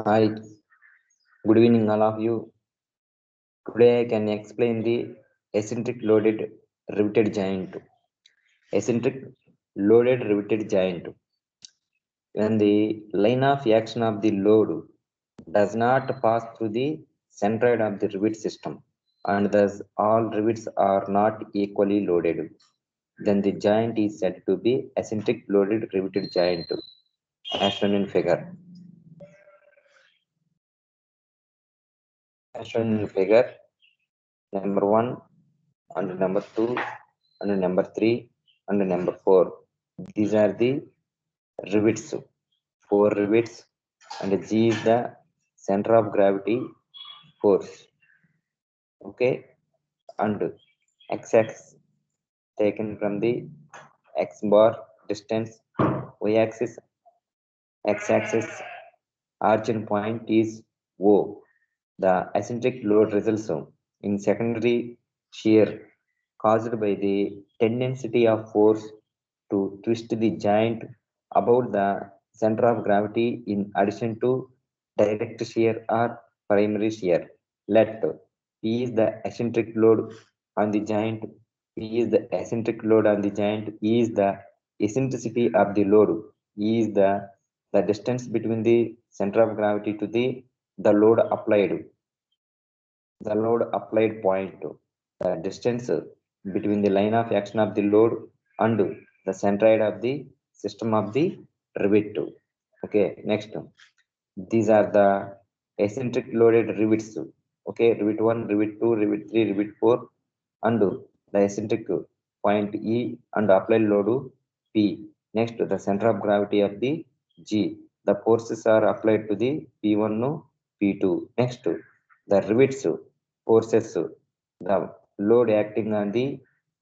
Hi, good evening, all of you. Today I can explain the eccentric loaded riveted joint. Eccentric loaded riveted joint. When the line of action of the load does not pass through the centroid of the rivet system, and thus all rivets are not equally loaded, then the joint is said to be eccentric loaded riveted joint, as shown in figure. As shown in figure, number 1 and number 2 and number 3 and number 4. These are the rivets, 4 rivets, and G is the center of gravity force. Okay, and x-axis taken from the x bar distance, y-axis, x-axis origin point is O. The eccentric load results in secondary shear caused by the tendency of force to twist the joint about the center of gravity in addition to direct shear or primary shear. Let P is the eccentric load on the joint, P is the eccentric load on the joint, E is the eccentricity of the load, E is the distance between the center of gravity to the load applied, the load applied point, the distance between the line of action of the load and the centroid of the system of the rivet. Okay, next. These are the eccentric loaded rivets. Okay, rivet 1, rivet 2, rivet 3, rivet 4, and the eccentric point E and applied load P. Next, the center of gravity of the G. The forces are applied to the P1, P2. Next, the rivets forces, the load acting on the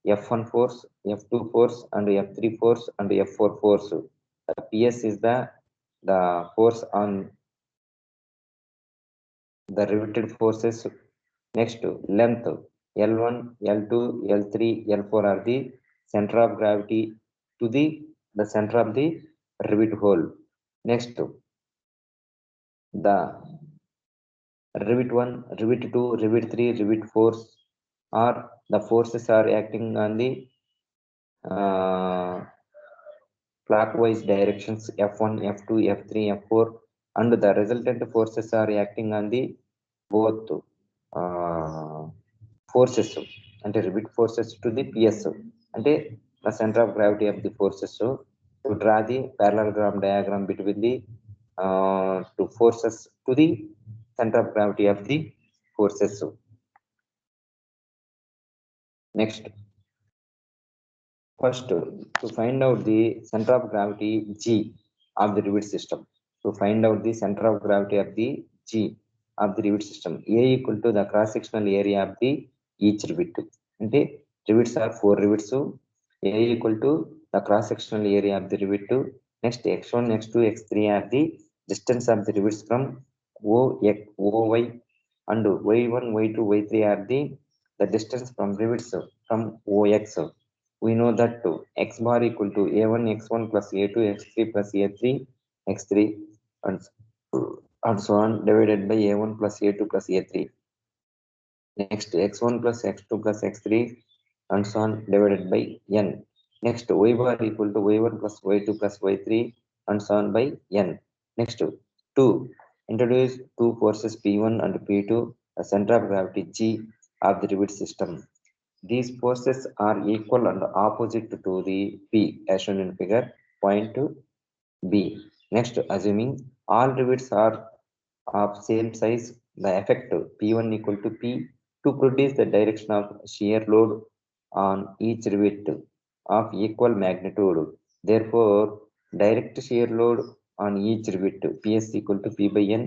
F1 force, F2 force, and F3 force, and F4 force. The PS is the force on the riveted forces. Next, length L1, L2, L3, L4 are the center of gravity to the center of the rivet hole. Next, the rivet 1, rivet 2, rivet 3, rivet force, or the forces are acting on the clockwise directions F1, F2, F3, F4, and the resultant forces are acting on the both forces అంటే Ribbit forces to the PS అంటే the center of gravity of the forces. So to draw the parallelogram diagram between the two forces to the center of gravity of the forces. Next, first to find out the center of gravity G of the rivet system. To find out the center of gravity of the G of the rivet system, A equal to the cross sectional area of the each rivet. అంటే rivets are 4 rivets. A equal to the cross sectional area of the rivet. Next, x1, x2, x3 are the distance of the rivets from OY, and y1, y2, y3 are the distance from rivets from OX. We know that x bar equal to a1 x1 plus a2 x3 plus a3 x3, and so on, divided by a1 plus a2 plus a3. Next, x1 plus x2 plus x3, and so on, divided by n. Next, y bar equal to y1 plus y2 plus y3, and so on by n. Next, 2. Introduce two forces P1 and P2, the center of gravity G of the rivet system. These forces are equal and opposite to the P, as shown in figure point B. Next, assuming all rivets are of same size, the effect P1 equal to P to produce the direction of shear load on each rivet of equal magnitude. Therefore, direct shear load on each rivet PS equal to P by N,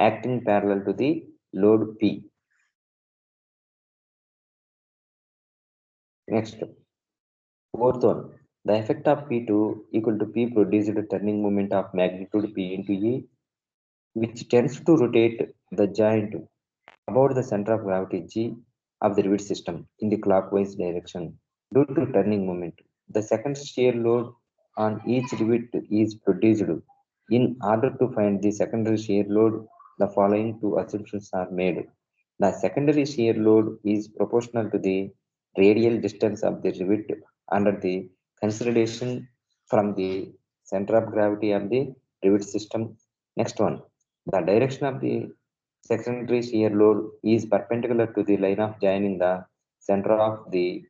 acting parallel to the load P. Next, fourth one, the effect of P2 equal to P produced turning moment of magnitude P into E, which tends to rotate the joint about the center of gravity G of the rivet system in the clockwise direction due to turning moment. The second shear load on each rivet is produced In order to find the secondary shear load, the following two assumptions are made. The secondary shear load is proportional to the radial distance of the rivet under the consideration from the center of gravity of the rivet system. Next one, the direction of the secondary shear load is perpendicular to the line of joining the center of the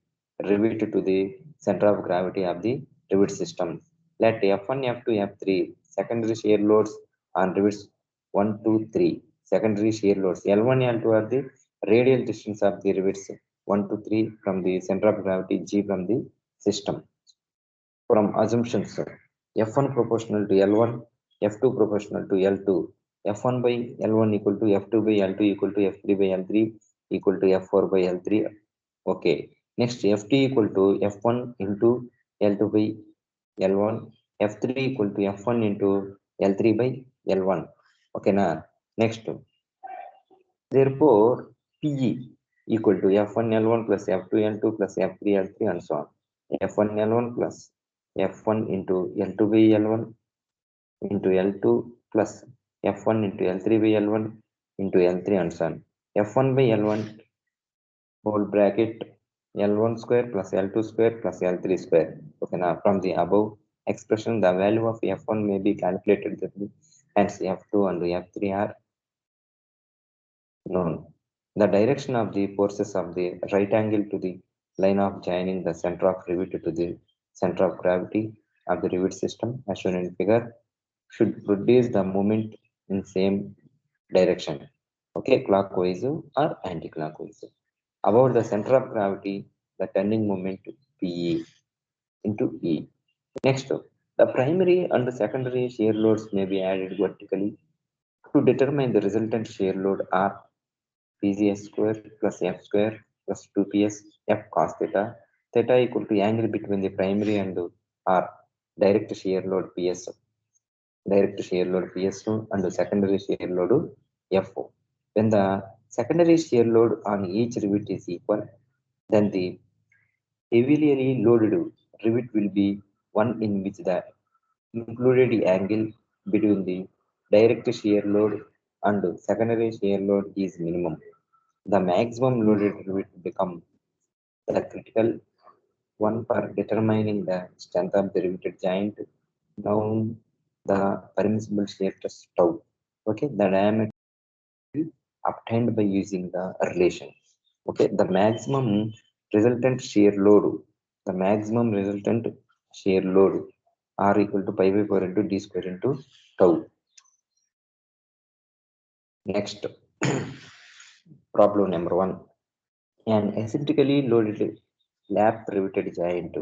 rivet to the center of gravity of the rivet system. Let F1, F2, F3 secondary shear loads on rivets 1, 2, 3. Secondary shear loads L1, L2 are the radial distance of the rivets 1 to 3 from the center of gravity, G from the system. From assumptions, F1 proportional to L1, F2 proportional to L2, F1 by L1 equal to F2 by L2 equal to F3 by L3 equal to F4 by L3. Okay. Next, F2 equal to F1 into L2 by L1, F3 equal to F1 into L3 by L1. Okay, now next, therefore PE equal to F1 L1 plus F2 L2 plus F3 L3 and so on. F1 L1 plus F1 into L2 by L1 into L2 plus F1 into L3 by L1 into L3 and so on. F1 by L1 whole bracket L1 square plus L2 square plus L3 square. Okay, now from the above expression, the value of F1 may be calculated, hence F2 and F3 are known. The direction of the forces of the right angle to the line of joining the center of rivet to the center of gravity of the rivet system, as shown in figure, should produce the moment in same direction. Okay, clockwise or anti-clockwise. About the center of gravity, the turning moment PE into E. Next, the primary and the secondary shear loads may be added vertically to determine the resultant shear load R PGS square plus F square plus 2PS F cos theta. Theta equal to angle between the primary and the R direct shear load PS. Direct shear load PSO and the secondary shear load FO. When the secondary shear load on each rivet is equal, then the heavily loaded rivet will be one in which the included angle between the direct shear load and secondary shear load is minimum. The maximum loaded rivet becomes the critical one for determining the strength of the riveted joint. Now the permissible shear stress tau. Okay, the diameter obtained by using the relation. Okay, the maximum resultant shear load, the maximum resultant shear load R equal to pi by 4 into d square into tau. Next, problem number 1. An eccentrically loaded lap riveted joint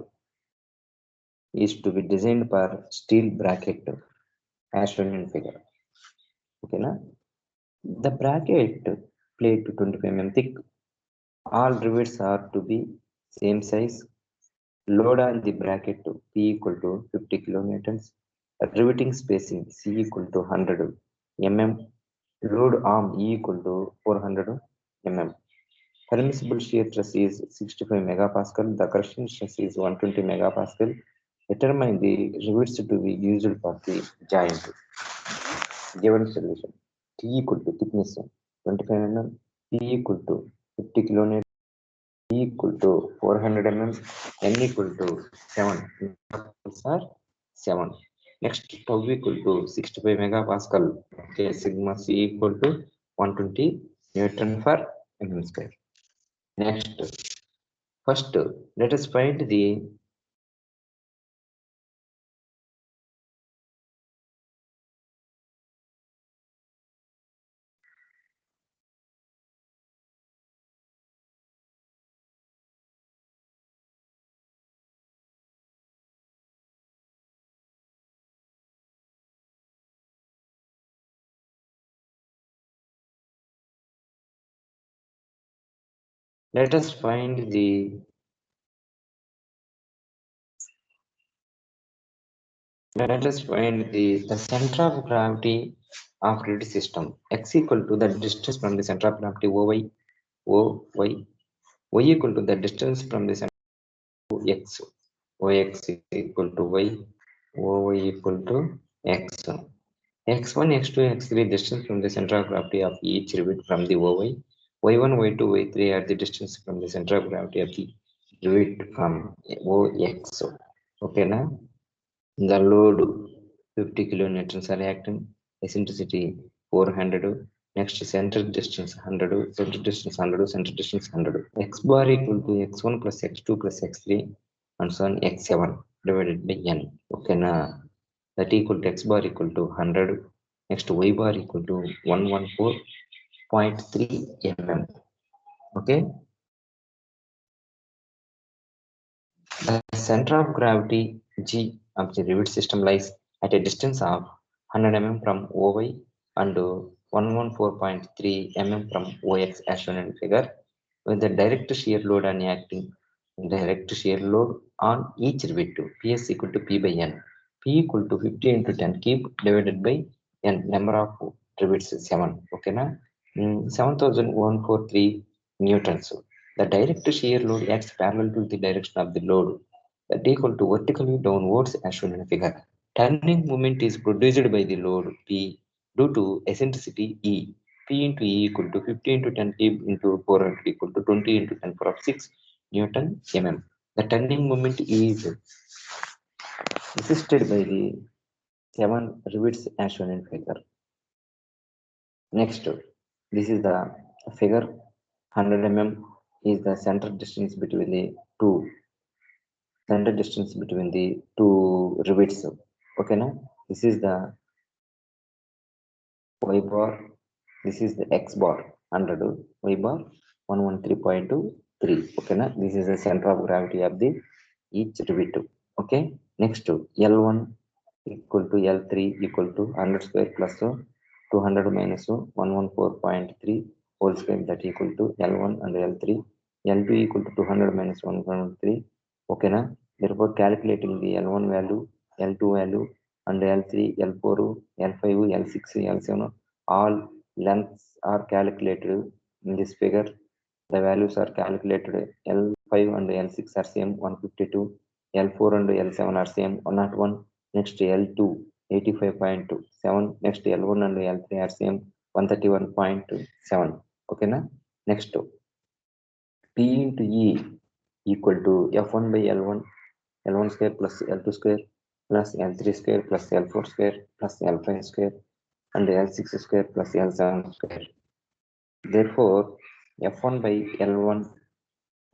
is to be designed for steel bracket as shown in figure. Okay, na? The bracket plate to 25 mm thick. All rivets are to be same size. Load on the bracket to P equal to 50 kilonewtons. Riveting spacing C equal to 100 mm. Load arm E equal to 400 mm. Permissible shear stress is 65 megapascal. The crushing stress is 120 megapascal. Determine the rivets to be used for the joint. Given solution: T equal to thickness 25 mm, P equal to 50 kilonewton, E equal to 400 mm, N equal to 7. Are 7. Next, tau equal to 65 megapascal. Okay, sigma C equal to 120 Newton per mm square. Next, first, let us find the let us find the center of gravity of grid system. X equal to the distance from the center of gravity OY, OY, Y equal to the distance from the center of X, OX equal to Y, OY equal to X. x1, x2, x3 distance from the center of gravity of each rivet from the OY. y1, y2, y3 are the distance from the center of gravity of the rivet from OX. Okay, now the load 50 kilonewtons are acting, eccentricity 400, next center distance 100, center distance 100, center distance 100. X bar equal to x1 plus x2 plus x3 and so on x7 divided by n. Okay, now that equal to x bar equal to 100, next y bar equal to 114.3 mm. Okay, the center of gravity G of the rivet system lies at a distance of 100 mm from OY and 114.3 mm from OX as shown in figure, with the direct shear load and acting direct shear load on each rivet to PS equal to P by N. P equal to 50 into 10 cube divided by N number of rivets 7. Okay, na? 7,143 newtons. The direct shear load acts parallel to the direction of the load, that equal to vertically downwards as shown in the figure. Turning moment is produced by the load P due to eccentricity E. P into E equal to 50 into 10 cube into 400 equal to 20 into 10 power of 6 Newton mm. The turning moment is assisted by the 7 rivets as shown in figure. Next, this is the figure. 100 mm is the center distance between the two rivets. Okay, now this is the y bar, this is the x bar 100, y bar 113.23. Okay, now this is the center of gravity of the each rivet. Okay, next L1 equal to L3 equal to 100 square plus 200 minus 114.3 whole square, that equal to L1 and L3. L2 equal to 200 minus 113. Okay, na? Therefore, calculating the L1 value, L2 value, and L3, L4, L5, L6, L7, all lengths are calculated in this figure. The values are calculated. L5 and L6 are same 152, L4 and L7 are same 101. Next L2 85.7. Next L1 and L3 are same 131.7. Okay, na? Next P into E equal to F1 by L1, L1 square plus L2 square plus L3 square plus L4 square plus L5 square and L6 square plus L7 square. Therefore, F1 by L1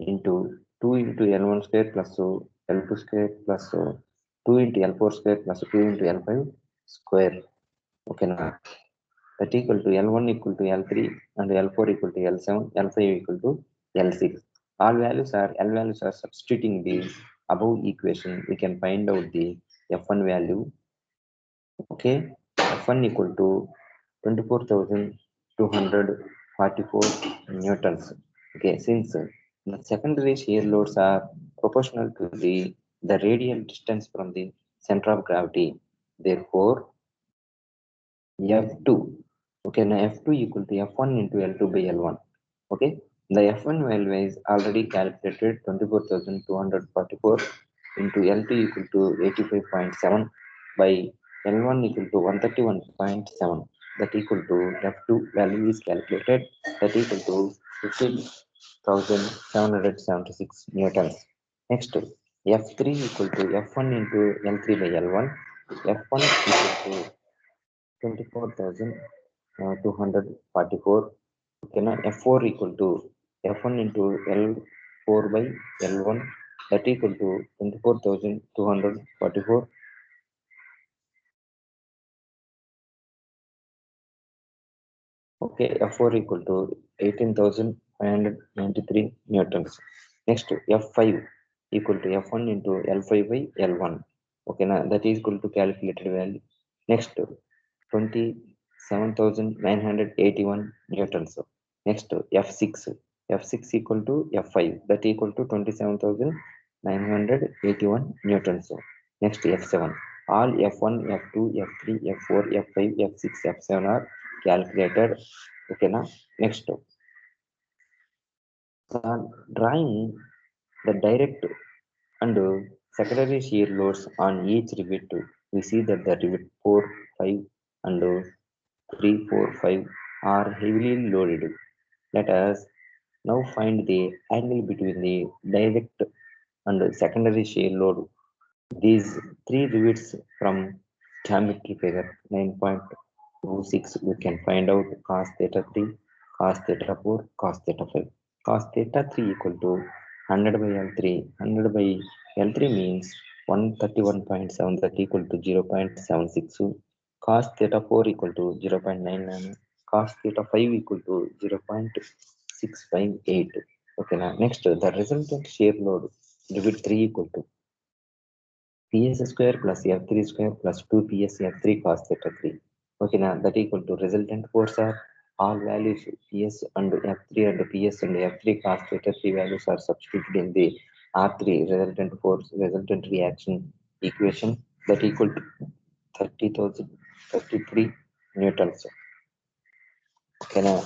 into 2 into L1 square plus L2 square plus 2 into L4 square plus 2 into L5 square. Okay, now that equal to L1 equal to L3 and L4 equal to L7, L5 equal to L6. All values are L values are substituting the above equation. We can find out the F1 value. Okay, F1 equal to 24,244 newtons. Okay, since the secondary shear loads are proportional to the radial distance from the center of gravity, therefore F2. Okay, now F2 equal to F1 into L2 by L1. Okay, the F1 value is already calculated 24,244 into L2 equal to 85.7 by L1 equal to 131.7. That equal to F2 value is calculated, that equal to 15,776 newtons. Next, F3 equal to F1 into L3 by L1. F1 equal to 24,244. Okay, now F4 equal to F1 into L4 by L1, that equal to 24,244. Okay, F4 equal to 18,593 newtons. Next, F5 equal to F1 into L5 by L1. Okay, now that is equal to calculated value. Next, 27,981 newtons. Next, F6. F6 equal to F5, that equal to 27,981 newtons. Next, F7. All F1, F2, F3, F4, F5, F6, F7 are calculated. Okay, now next, drawing the direct and secondary shear loads on each rivet. We see that the rivet 4, 5 and 3, 4, 5 are heavily loaded. Let us now find the angle between the direct and secondary shear load. These three rivets from geometry figure 9.26, we can find out cos theta 3, cos theta 4, cos theta 5. Cos theta 3 equal to 100 by L3. 100 by L3 means 131.7, that equal to 0.762. Cos theta 4 equal to 0.99. Cos theta 5 equal to 0.658. Okay, now next the resultant shear load rivet 3 equal to PS square plus F3 square plus 2PS F3 cos theta 3. Okay, now that equal to resultant force are all values PS and F3 and PS and F3 cos theta 3 values are substituted in the R3 resultant force resultant reaction equation, that equal to 30,033 newtons. Okay, now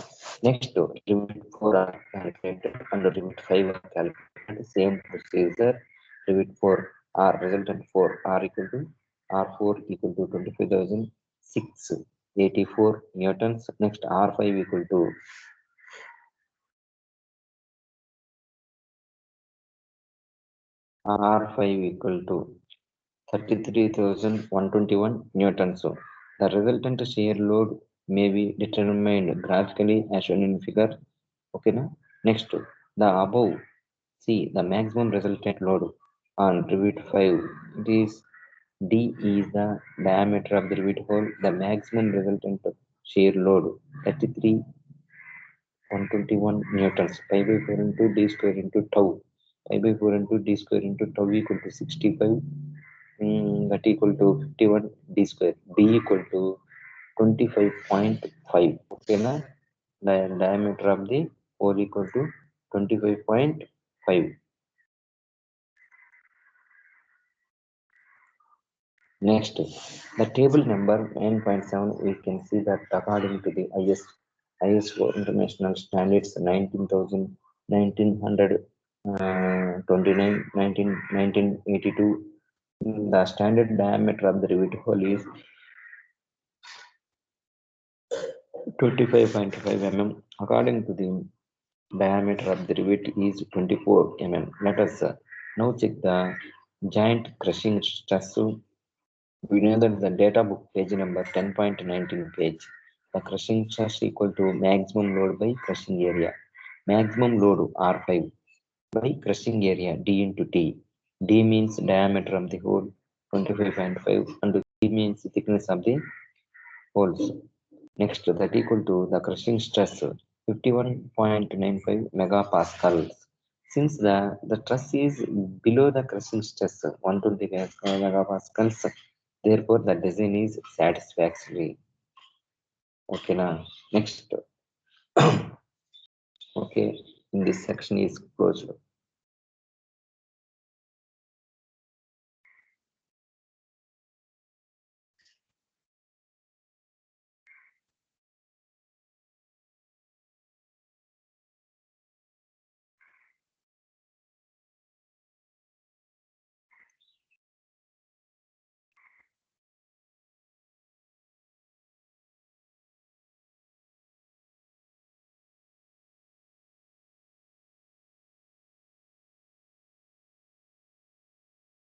next limit 4 are calculated and limit 5 are calculated. Same procedure. Limit 4 R resultant 4 R equal to R4 equal to 25,684 newtons. Next R5 equal to R5 equal to 33,121 newtons. So the resultant shear load may be determined graphically as shown in figure. Okay, now next the above. See the maximum resultant load on rivet 5. It is D is the diameter of the rivet hole. The maximum resultant shear load 33,121 newtons. Pi by 4 into d square into tau. Pi by 4 into d square into tau equal to 65. That equal to 51 d square. D equal to 25.5. Okay, na? The diameter of the hole equal to 25.5. Next, the table number 9.7, we can see that according to the ISO International Standards 19,000, 1929, 1982, the standard diameter of the rivet hole is 25.5 mm. According to the diameter of the rivet is 24 mm. Let us now check the giant crushing stress. We know that the data book page number 10.19 page. The crushing stress equal to maximum load by crushing area. Maximum load R5 by crushing area D into T. D means diameter of the hole 25.5 and T means thickness of the holes. Next, that equal to the crushing stress 51.95 megapascals. Since the truss is below the crushing stress 120 megapascals, therefore the design is satisfactory. Okay, now next. Okay, in this section is closed.